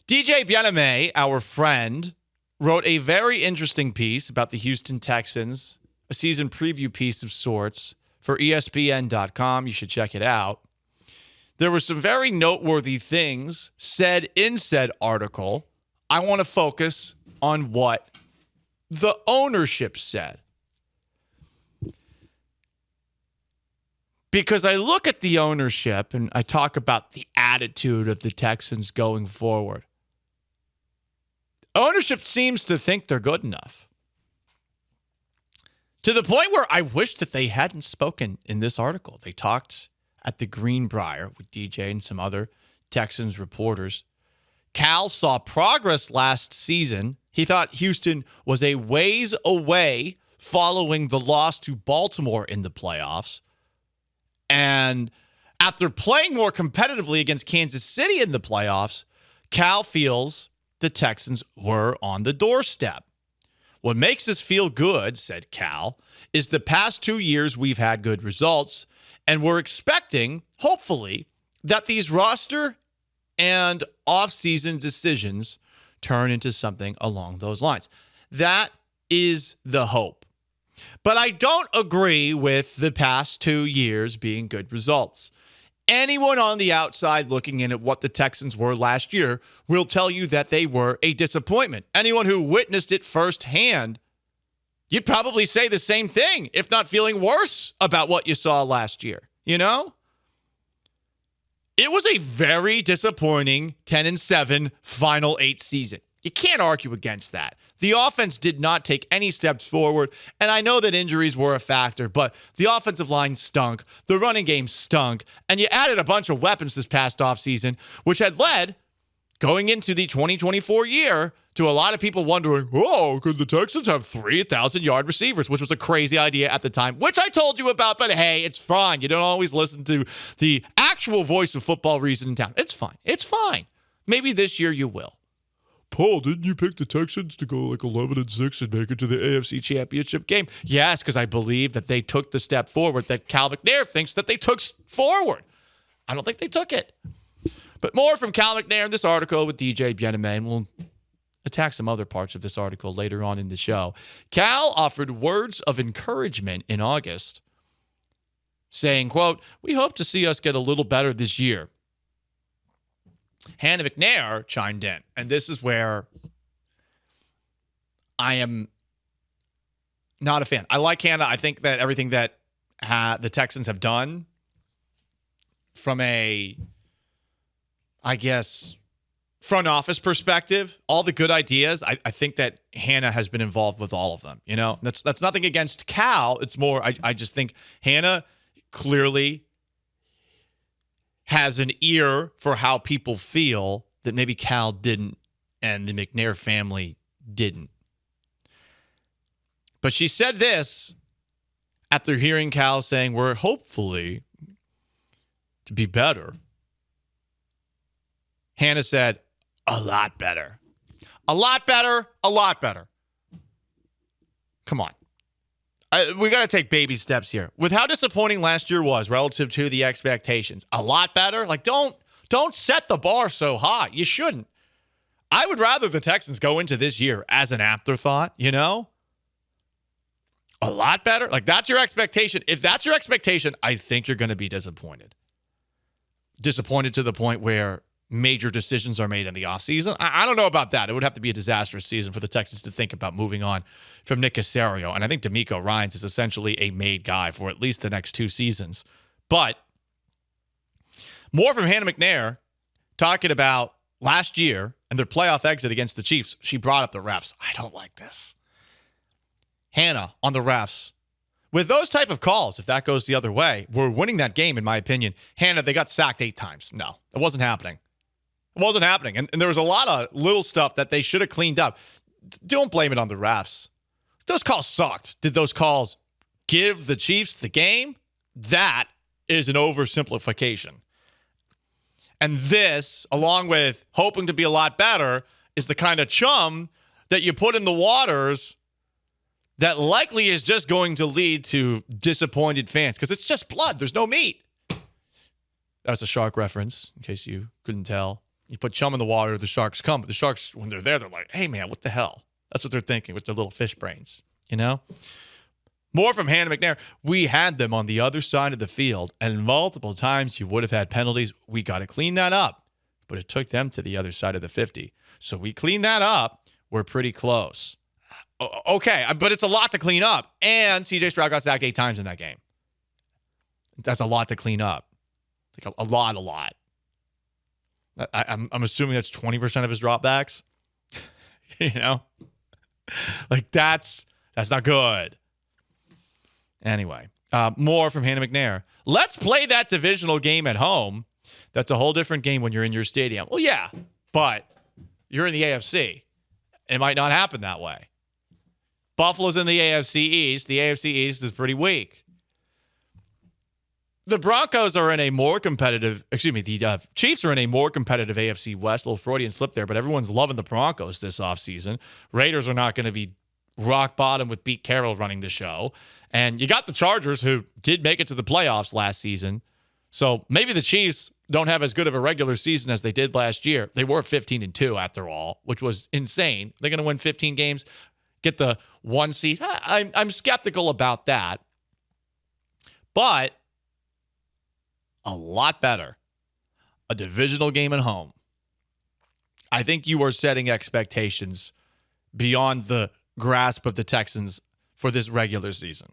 DJ Biename, our friend, wrote a very interesting piece about the Houston Texans, a season preview piece of sorts for ESPN.com. You should check it out. There were some very noteworthy things said in said article. I want to focus on what the ownership said. Because I look at the ownership and I talk about the attitude of the Texans going forward. Ownership seems to think they're good enough. To the point where I wish that they hadn't spoken in this article. They talked at the Greenbrier with DJ and some other Texans reporters. Cal saw progress last season. He thought Houston was a ways away following the loss to Baltimore in the playoffs. And after playing more competitively against Kansas City in the playoffs, Cal feels the Texans were on the doorstep. What makes us feel good, said Cal, is the past 2 years we've had good results, and we're expecting, hopefully, that these roster and offseason decisions turn into something along those lines. That is the hope. But I don't agree with the past 2 years being good results. Anyone on the outside looking in at what the Texans were last year will tell you that they were a disappointment. Anyone who witnessed it firsthand, you'd probably say the same thing, if not feeling worse about what you saw last year. You know? It was a very disappointing 10-7 final 8 season. You can't argue against that. The offense did not take any steps forward, and I know that injuries were a factor, but the offensive line stunk, the running game stunk, and you added a bunch of weapons this past offseason, which had led, going into the 2024 year, to a lot of people wondering, could the Texans have 3,000-yard receivers, which was a crazy idea at the time, which I told you about, but hey, it's fine. You don't always listen to the actual voice of football reason in town. It's fine. It's fine. Maybe this year you will. Paul, didn't you pick the Texans to go like 11-6 and make it to the AFC Championship game? Yes, because I believe that they took the step forward that Cal McNair thinks that they took forward. I don't think they took it. But more from Cal McNair in this article with DJ Biename, and we'll attack some other parts of this article later on in the show. Cal offered words of encouragement in August, saying, quote, "We hope to see us get a little better this year." Hannah McNair chimed in, and this is where I am not a fan. I like Hannah. I think that everything that the Texans have done from a, I guess, front office perspective, all the good ideas, I think that Hannah has been involved with all of them. You know, that's nothing against Cal. It's more, I just think Hannah clearly has an ear for how people feel that maybe Cal didn't and the McNair family didn't. But she said this after hearing Cal saying, we're hopefully to be better. Hannah said, a lot better. A lot better, a lot better. Come on. We got to take baby steps here. With how disappointing last year was relative to the expectations, a lot better? Like, don't set the bar so high. You shouldn't. I would rather the Texans go into this year as an afterthought, you know? A lot better? Like, that's your expectation. If that's your expectation, I think you're going to be disappointed. Disappointed to the point where major decisions are made in the offseason. I don't know about that. It would have to be a disastrous season for the Texans to think about moving on from Nick Caserio. And I think D'Amico Ryans is essentially a made guy for at least the next 2 seasons. But more from Hannah McNair talking about last year and their playoff exit against the Chiefs. She brought up the refs. I don't like this. Hannah on the refs. With those type of calls, if that goes the other way, we're winning that game, in my opinion. Hannah, they got sacked 8 times. No, it wasn't happening. It wasn't happening. And there was a lot of little stuff that they should have cleaned up. Don't blame it on the refs. Those calls sucked. Did those calls give the Chiefs the game? That is an oversimplification. And this, along with hoping to be a lot better, is the kind of chum that you put in the waters that likely is just going to lead to disappointed fans because it's just blood. There's no meat. That's a shark reference, in case you couldn't tell. You put chum in the water, the sharks come. But the sharks, when they're there, they're like, hey, man, what the hell? That's what they're thinking with their little fish brains, you know? More from Hannah McNair. We had them on the other side of the field, and multiple times you would have had penalties. We got to clean that up. But it took them to the other side of the 50. So we cleaned that up. We're pretty close. Okay, but it's a lot to clean up. And C.J. Stroud got sacked 8 times in that game. That's a lot to clean up. Like a lot. I'm assuming that's 20% of his dropbacks. You know? Like, that's not good. Anyway, more from Hannah McNair. Let's play that divisional game at home. That's a whole different game when you're in your stadium. Well, yeah, but you're in the AFC. It might not happen that way. Buffalo's in the AFC East. The AFC East is pretty weak. The Broncos are in a more competitive, the Chiefs are in a more competitive AFC West. A little Freudian slip there, but everyone's loving the Broncos this offseason. Raiders are not going to be rock bottom with Pete Carroll running the show. And you got the Chargers, who did make it to the playoffs last season. So maybe the Chiefs don't have as good of a regular season as they did last year. They were 15-2 after all, which was insane. They're going to win 15 games, get the 1 seed. I'm skeptical about that. But a lot better. A divisional game at home. I think you are setting expectations beyond the grasp of the Texans for this regular season.